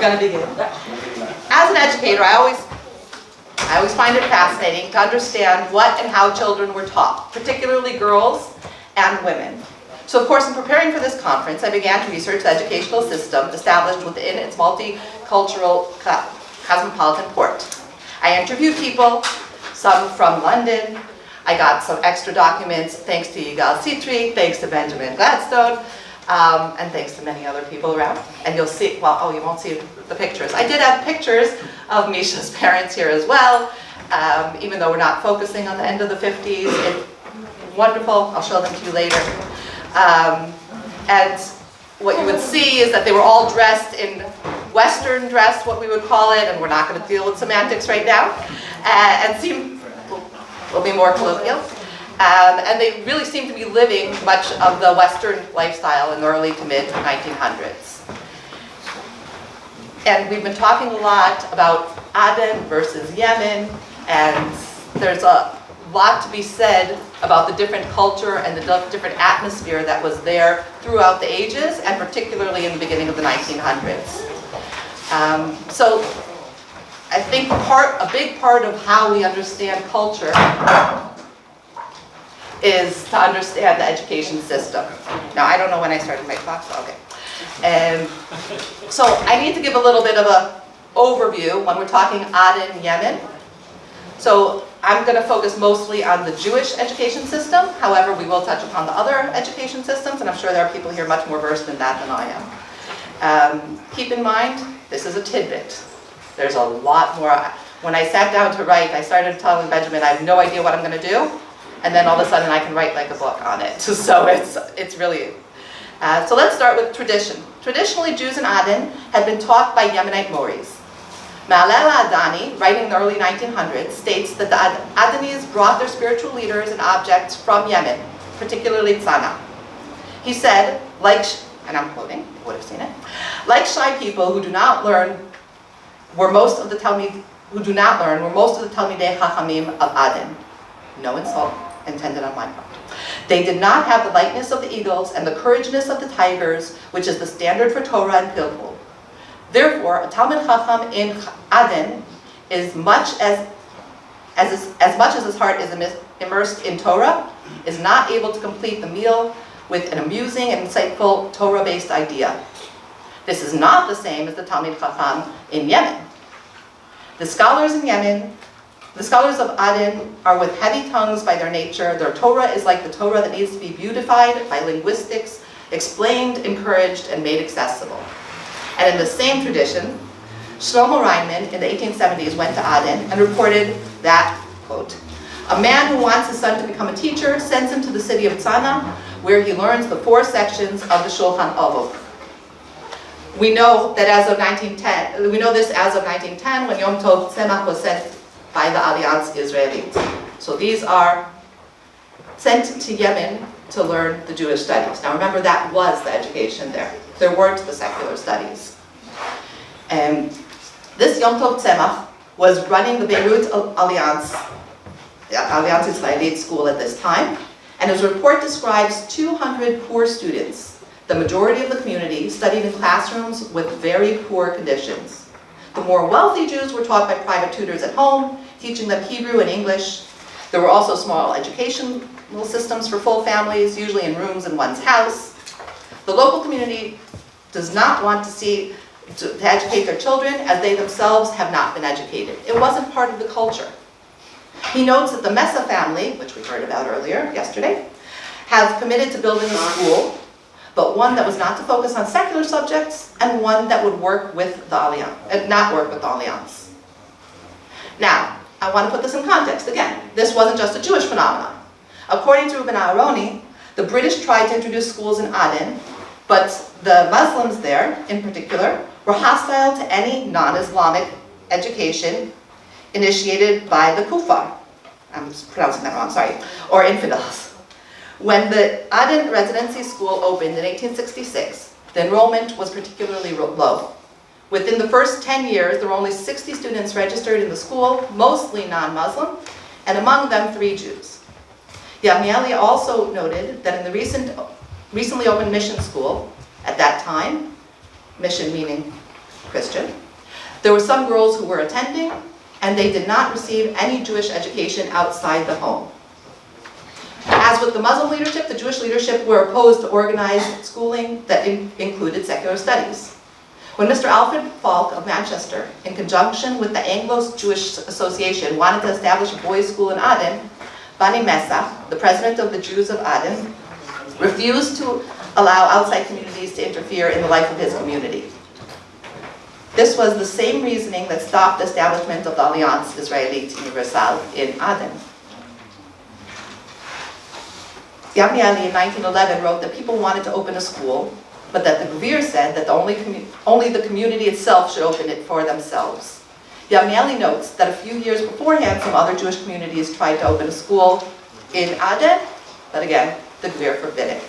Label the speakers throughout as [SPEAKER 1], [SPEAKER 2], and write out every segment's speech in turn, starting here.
[SPEAKER 1] going to begin. As an educator, I always find it fascinating to understand what and how children were taught, particularly girls and women. So of course, in preparing for this conference, I began to research the educational system established within its multicultural cosmopolitan port. I interviewed people, some from London. I got some extra documents thanks to Yigal Sitri, thanks to Benjamin Gladstone, and thanks to many other people around. And you'll see, well, oh, you won't see the pictures. I did have pictures of Misha's parents here as well, even though we're not focusing on the end of the 50s. It's wonderful. I'll show them to you later. And what you would see is that they were all dressed in Western dress, what we would call it, and we're not going to deal with semantics right now, and will be more colloquial. And they really seem to be living much of the Western lifestyle in the early to mid 1900s. And we've been talking a lot about Aden versus Yemen, and there's a lot to be said about the different culture and the different atmosphere that was there throughout the ages, and particularly in the beginning of the 1900s. So I think a big part of how we understand culture is to understand the education system. Now, I don't know when I started my clock, so okay. So I need to give a little bit of an overview when we're talking Aden, Yemen. So I'm going to focus mostly on the Jewish education system. However, we will touch upon the other education systems, and I'm sure there are people here much more versed in that than I am. Keep in mind, this is a tidbit. There's a lot more. When I sat down to write, I started telling Benjamin, I have no idea what I'm going to do, and then all of a sudden I can write like a book on it. So it's really... so let's start with tradition. Traditionally, Jews in Aden had been taught by Yemenite Moris. Ma'alel Adani, writing in the early 1900s, states that the Adenis brought their spiritual leaders and objects from Yemen, particularly Tzana. He said, and I'm quoting, you would have seen it, like shy people who do not learn were most of the Talmidei Chachamim of Aden. No insult intended on my part. They did not have the lightness of the eagles and the courageousness of the tigers, which is the standard for Torah and Pilpul. Therefore, a Talmid Chacham in Aden is much as his heart is immersed in Torah, is not able to complete the meal with an amusing and insightful Torah-based idea. This is not the same as the Talmid Chacham in Yemen. The scholars of Aden are with heavy tongues by their nature. Their Torah is like the Torah that needs to be beautified by linguistics, explained, encouraged, and made accessible. And in the same tradition, Shlomo Reinman in the 1870s went to Aden and reported that, quote, a man who wants his son to become a teacher sends him to the city of Tzana, where he learns the 4 sections of the Shulchan Aruch. We know that as of 1910, we know this as of 1910 when Yom Tov Tzemach was sent by the Alliance Israelite. So these are sent to Yemen to learn the Jewish studies. Now remember, that was the education there. There weren't the secular studies. And this Yom Tov Tzemach was running the Beirut Alliance Israelite school at this time, and his report describes 200 poor students. The majority of the community studied in classrooms with very poor conditions. The more wealthy Jews were taught by private tutors at home, teaching them Hebrew and English. There were also small educational systems for full families, usually in rooms in one's house. The local community does not want to educate their children, as they themselves have not been educated. It wasn't part of the culture. He notes that the Mesa family, which we heard about earlier, yesterday, has committed to building a school, but one that was not to focus on secular subjects, and one that would work with the Alliance, not work with the Alliance. Now, I want to put this in context. Again, this wasn't just a Jewish phenomenon. According to Ibn Aroni, the British tried to introduce schools in Aden, but the Muslims there, in particular, were hostile to any non-Islamic education initiated by the Kuffar. I'm pronouncing that wrong, sorry, or infidels. When the Aden Residency School opened in 1866, the enrollment was particularly low. Within the first 10 years, there were only 60 students registered in the school, mostly non-Muslim, and among them 3 Jews. Yamieli also noted that in the recently opened mission school, at that time, mission meaning Christian. There were some girls who were attending, and they did not receive any Jewish education outside the home. As with the Muslim leadership, the Jewish leadership were opposed to organized schooling that included secular studies. When Mr. Alfred Falk of Manchester, in conjunction with the Anglo-Jewish Association, wanted to establish a boys' school in Aden, Bani Mesa, the president of the Jews of Aden, refused to allow outside communities to interfere in the life of his community. This was the same reasoning that stopped the establishment of the Alliance Israélite Universelle in Aden. Yavnieli in 1911 wrote that people wanted to open a school, but that the Gvir said that only the community itself should open it for themselves. Yavnieli notes that a few years beforehand, some other Jewish communities tried to open a school in Aden, but again, the Gvir forbid it.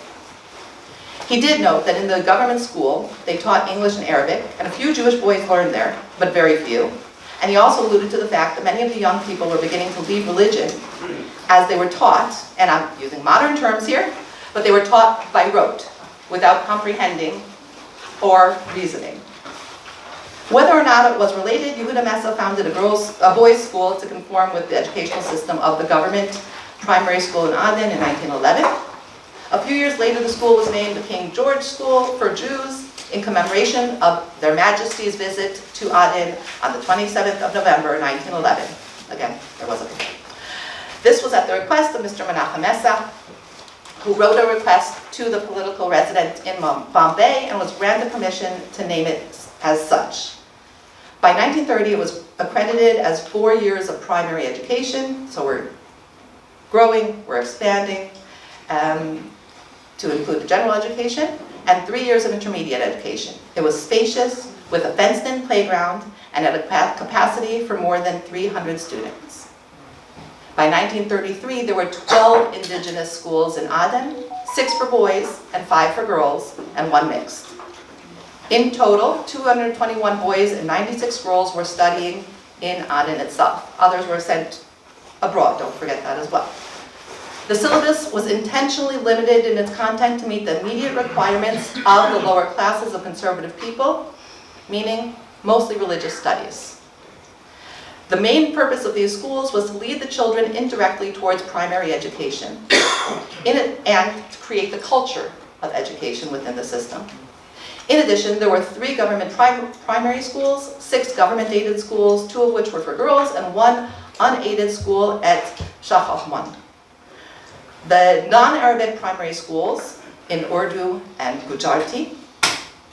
[SPEAKER 1] He did note that in the government school, they taught English and Arabic, and a few Jewish boys learned there, but very few. And he also alluded to the fact that many of the young people were beginning to leave religion as they were taught, and I'm using modern terms here, but they were taught by rote, without comprehending or reasoning. Whether or not it was related, Yehuda Mesa founded a boys' school to conform with the educational system of the government primary school in Aden in 1911. A few years later, the school was named the King George School for Jews in commemoration of Their Majesty's visit to Aden on the 27th of November, 1911. Again, there was a This was at the request of Mr. Menachem Mesa, who wrote a request to the political resident in Bombay and was granted permission to name it as such. By 1930, it was accredited as 4 years of primary education, so we're growing, we're expanding to include the general education, and 3 years of intermediate education. It was spacious, with a fenced-in playground, and had a capacity for more than 300 students. By 1933, there were 12 indigenous schools in Aden, 6 for boys and 5 for girls, and 1 mixed. In total, 221 boys and 96 girls were studying in Aden itself. Others were sent abroad, don't forget that as well. The syllabus was intentionally limited in its content to meet the immediate requirements of the lower classes of conservative people, meaning mostly religious studies. The main purpose of these schools was to lead the children indirectly towards primary education and to create the culture of education within the system. In addition, there were 3 government primary schools, 6 government-aided schools, 2 of which were for girls, and 1 unaided school at Shah Ahmad. The non-Arabic primary schools in Urdu and Gujarati,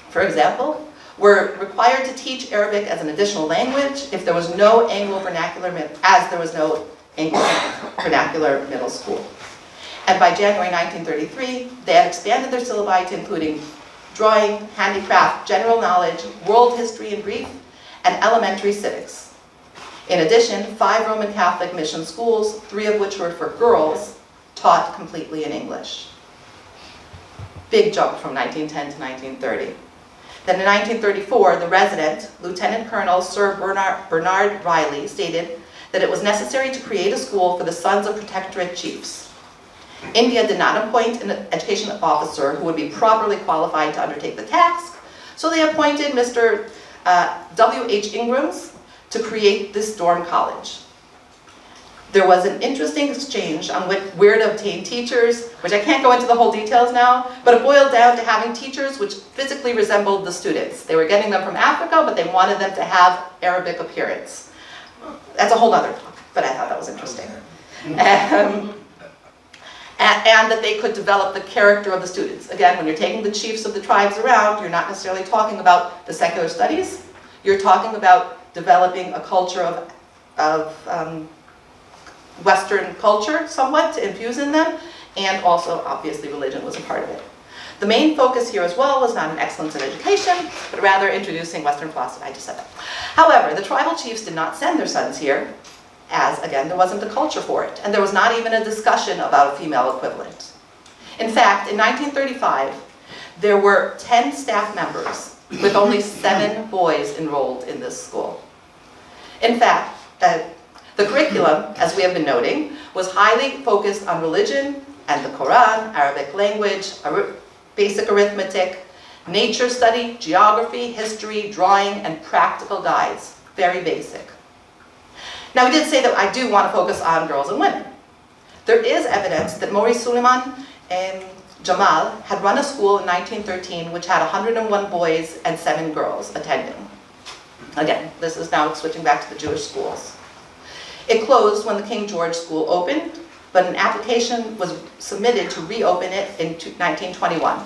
[SPEAKER 1] for example, were required to teach Arabic as an additional language if there was no Anglo-vernacular, Anglo-vernacular middle school. And by January 1933, they had expanded their syllabi to including drawing, handicraft, general knowledge, world history and Greek, and elementary civics. In addition, 5 Roman Catholic mission schools, 3 of which were for girls, taught completely in English. Big jump from 1910 to 1930. Then in 1934, the resident, Lieutenant Colonel Sir Bernard Riley, stated that it was necessary to create a school for the sons of protectorate chiefs. India did not appoint an education officer who would be properly qualified to undertake the task, so they appointed Mr. W.H. Ingrams to create this dorm college. There was an interesting exchange on where to obtain teachers, which I can't go into the whole details now, but it boiled down to having teachers which physically resembled the students. They were getting them from Africa, but they wanted them to have Arabic appearance. That's a whole other talk, but I thought that was interesting. And that they could develop the character of the students. Again, when you're taking the chiefs of the tribes around, you're not necessarily talking about the secular studies. You're talking about developing a culture of Western culture, somewhat, to infuse in them, and also, obviously, religion was a part of it. The main focus here as well was not an excellence in education, but rather introducing Western philosophy. I just said that. However, the tribal chiefs did not send their sons here, as, again, there wasn't a culture for it, and there was not even a discussion about a female equivalent. In fact, in 1935, there were 10 staff members, with only 7 boys enrolled in this school. In fact, the curriculum, as we have been noting, was highly focused on religion and the Quran, Arabic language, basic arithmetic, Nature study, geography, history, drawing, and practical guides. Very basic. Now, we did say that I do want to focus on girls and women. There is evidence that Mori Suleiman and Jamal had run a school in 1913 which had 101 boys and 7 girls attending. Again, this is now switching back to the Jewish schools. It closed when the King George School opened, but an application was submitted to reopen it in 1921.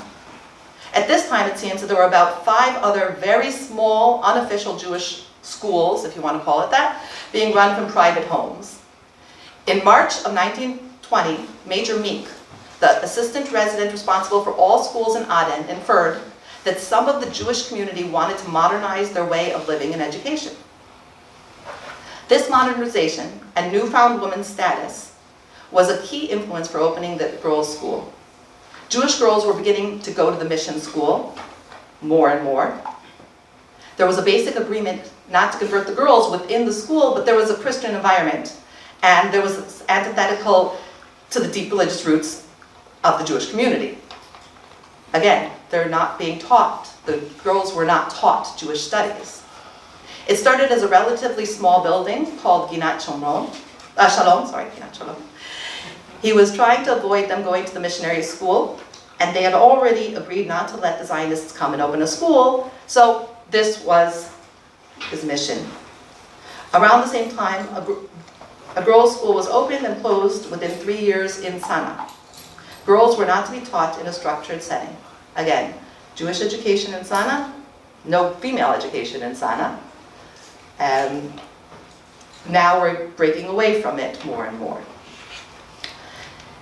[SPEAKER 1] At this time, it seems that there were about 5 other very small, unofficial Jewish schools, if you want to call it that, being run from private homes. In March of 1920, Major Meek, the assistant resident responsible for all schools in Aden, inferred that some of the Jewish community wanted to modernize their way of living and education. This modernization and newfound women's status was a key influence for opening the girls' school. Jewish girls were beginning to go to the mission school more and more. There was a basic agreement not to convert the girls within the school, but there was a Christian environment, and there was antithetical to the deep religious roots of the Jewish community. Again, they're not being taught. The girls were not taught Jewish studies. It started as a relatively small building called Ginat Shalom. Ginat Shalom. He was trying to avoid them going to the missionary school, and they had already agreed not to let the Zionists come and open a school, so this was his mission. Around the same time, a girls' school was opened and closed within 3 years in Sana'a. Girls were not to be taught in a structured setting. Again, Jewish education in Sana'a, no female education in Sana'a. Now we're breaking away from it more and more.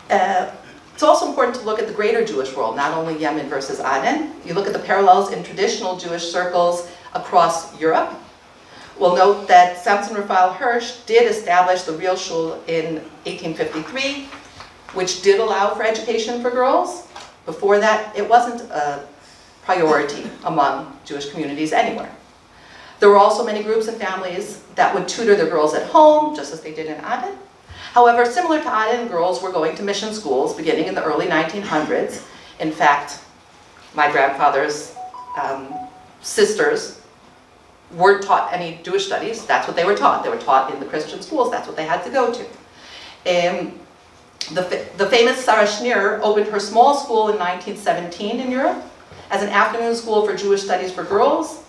[SPEAKER 1] It's also important to look at the greater Jewish world, not only Yemen versus Aden. You look at the parallels in traditional Jewish circles across Europe. We'll note that Samson Raphael Hirsch did establish the real shul in 1853, which did allow for education for girls. Before that, it wasn't a priority among Jewish communities anywhere. There were also many groups and families that would tutor their girls at home, just as they did in Aden. However, similar to Aden, girls were going to mission schools beginning in the early 1900s. In fact, my grandfather's sisters weren't taught any Jewish studies. That's what they were taught. They were taught in the Christian schools. That's what they had to go to. The famous Sarah Schneer opened her small school in 1917 in Europe as an afternoon school for Jewish studies for girls,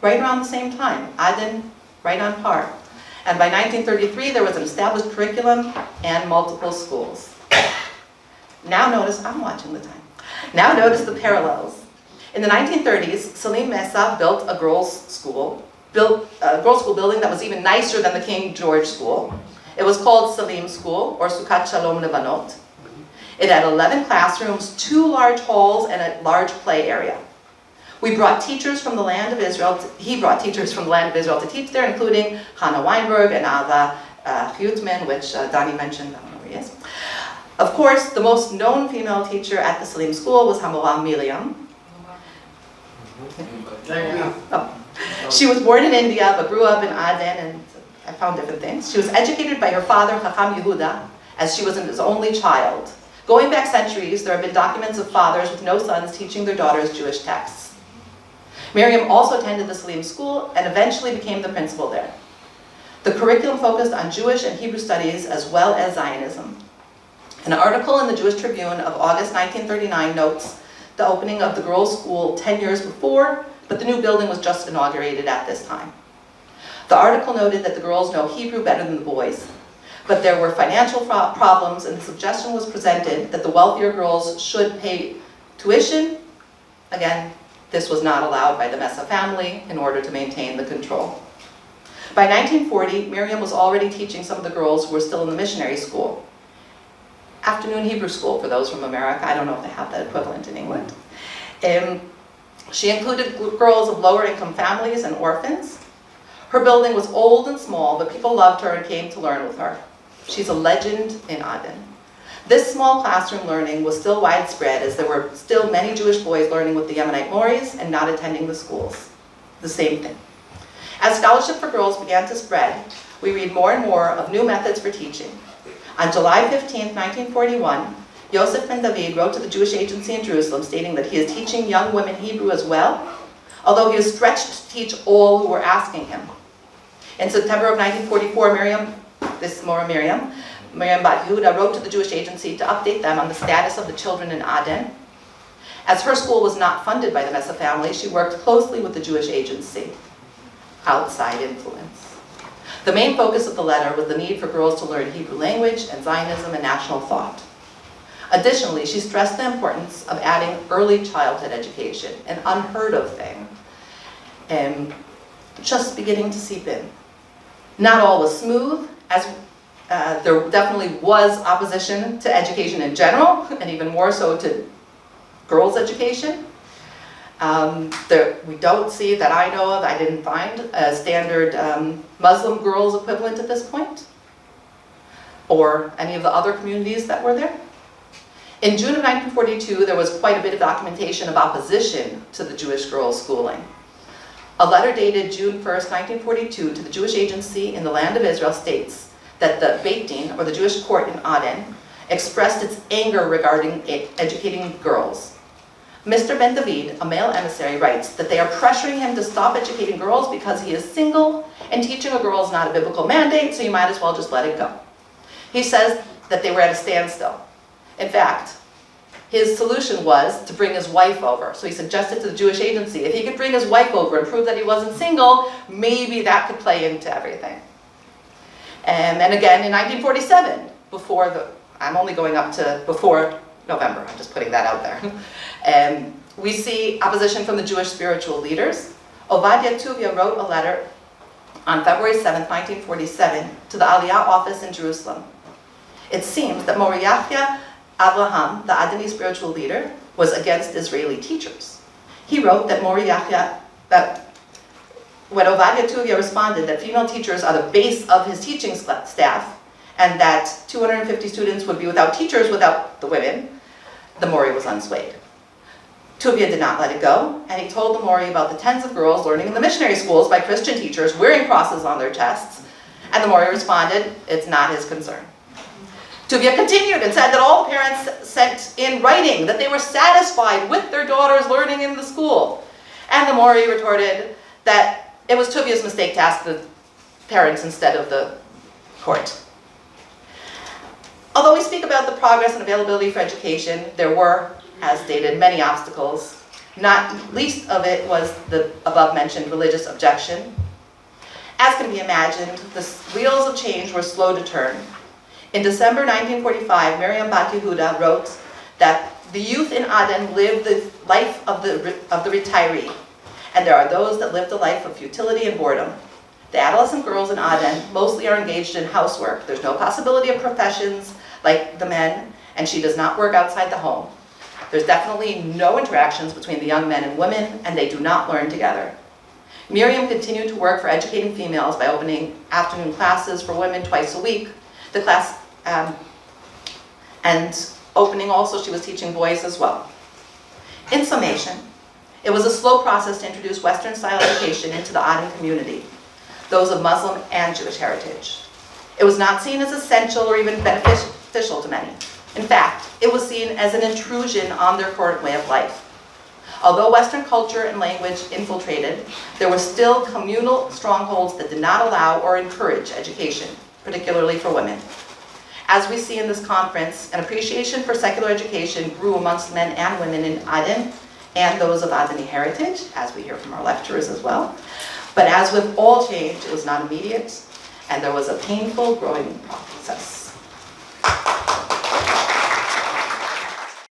[SPEAKER 1] right around the same time. Aden, right on par. And by 1933, there was an established curriculum and multiple schools. Now notice, I'm watching the time. Now notice the parallels. In the 1930s, Salim Mesa built a girls' school building that was even nicer than the King George School. It was called Salim School, or Sukat Shalom Lebanot. It had 11 classrooms, 2 large halls, and a large play area. We brought teachers from the land of Israel, he brought teachers from the land of Israel to teach there, including Hannah Weinberg and Ava Hutman, which Donnie mentioned, I don't know where he is. Of course, the most known female teacher at the Salim School was Hamawah Miriam. Oh. She was born in India, but grew up in Aden, and I found different things. She was educated by her father, Chacham Yehuda, as she was his only child. Going back centuries, there have been documents of fathers with no sons teaching their daughters Jewish texts. Miriam also attended the Salim School and eventually became the principal there. The curriculum focused on Jewish and Hebrew studies as well as Zionism. An article in the Jewish Tribune of August 1939 notes the opening of the girls' school 10 years before, but the new building was just inaugurated at this time. The article noted that the girls know Hebrew better than the boys, but there were financial problems, and the suggestion was presented that the wealthier girls should pay tuition. Again, this was not allowed by the Mesa family in order to maintain the control. By 1940, Miriam was already teaching some of the girls who were still in the missionary school. Afternoon Hebrew school, for those from America. I don't know if they have that equivalent in England. She included girls of lower income families and orphans. Her building was old and small, but people loved her and came to learn with her. She's a legend in Aden. This small classroom learning was still widespread, as there were still many Jewish boys learning with the Yemenite Moris and not attending the schools. The same thing. As scholarship for girls began to spread, we read more and more of new methods for teaching. On July 15, 1941, Yosef ben David wrote to the Jewish agency in Jerusalem stating that he is teaching young women Hebrew as well, although he is stretched to teach all who were asking him. In September of 1944, Miriam Bat Yehuda wrote to the Jewish agency to update them on the status of the children in Aden. As her school was not funded by the Messa family, she worked closely with the Jewish agency. Outside influence. The main focus of the letter was the need for girls to learn Hebrew language and Zionism and national thought. Additionally, she stressed the importance of adding early childhood education, an unheard of thing, and just beginning to seep in. Not all was smooth, as there definitely was opposition to education in general, and even more so to girls' education. We don't see, that I know of, I didn't find a standard Muslim girls equivalent at this point, or any of the other communities that were there. In June of 1942, there was quite a bit of documentation of opposition to the Jewish girls' schooling. A letter dated June 1st, 1942 to the Jewish agency in the land of Israel states that the Beit Din, or the Jewish court in Aden, expressed its anger regarding educating girls. Mr. Ben David, a male emissary, writes that they are pressuring him to stop educating girls because he is single, and teaching a girl is not a biblical mandate, so you might as well just let it go. He says that they were at a standstill. In fact, his solution was to bring his wife over. So he suggested to the Jewish agency, if he could bring his wife over and prove that he wasn't single, maybe that could play into everything. And again, in 1947, I'm only going up to before November, I'm just putting that out there. We see opposition from the Jewish spiritual leaders. Ovadia Tuvia wrote a letter on February 7, 1947, to the Aliyah office in Jerusalem. It seems that Moriachia Abraham, the Adeni spiritual leader, was against Israeli teachers. He wrote that when Ovadia Tuvia responded that female teachers are the base of his teaching staff, and that 250 students would be without teachers without the women, the Mori was unswayed. Tuvia did not let it go, and he told the Mori about the tens of girls learning in the missionary schools by Christian teachers wearing crosses on their chests, and the Mori responded, it's not his concern. Tuvia continued and said that all the parents sent in writing that they were satisfied with their daughters learning in the school. And the Mori retorted that it was Tuvia's mistake to ask the parents instead of the court. Although we speak about the progress and availability for education, there were, as stated, many obstacles. Not least of it was the above-mentioned religious objection. As can be imagined, the wheels of change were slow to turn. In December 1945, Miriam Bat Yehuda wrote that the youth in Aden live the life of the retiree, and there are those that live the life of futility and boredom. The adolescent girls in Aden mostly are engaged in housework. There's no possibility of professions like the men, and she does not work outside the home. There's definitely no interactions between the young men and women, and they do not learn together. Miriam continued to work for educating females by opening afternoon classes for women twice a week. The class, and opening also, she was teaching boys as well. In summation, it was a slow process to introduce Western-style education into the Aden community, those of Muslim and Jewish heritage. It was not seen as essential or even beneficial to many. In fact, it was seen as an intrusion on their current way of life. Although Western culture and language infiltrated, there were still communal strongholds that did not allow or encourage education, particularly for women. As we see in this conference, an appreciation for secular education grew amongst men and women in Aden and those of Adeni heritage, as we hear from our lecturers as well. But as with all change, it was not immediate, and there was a painful growing process.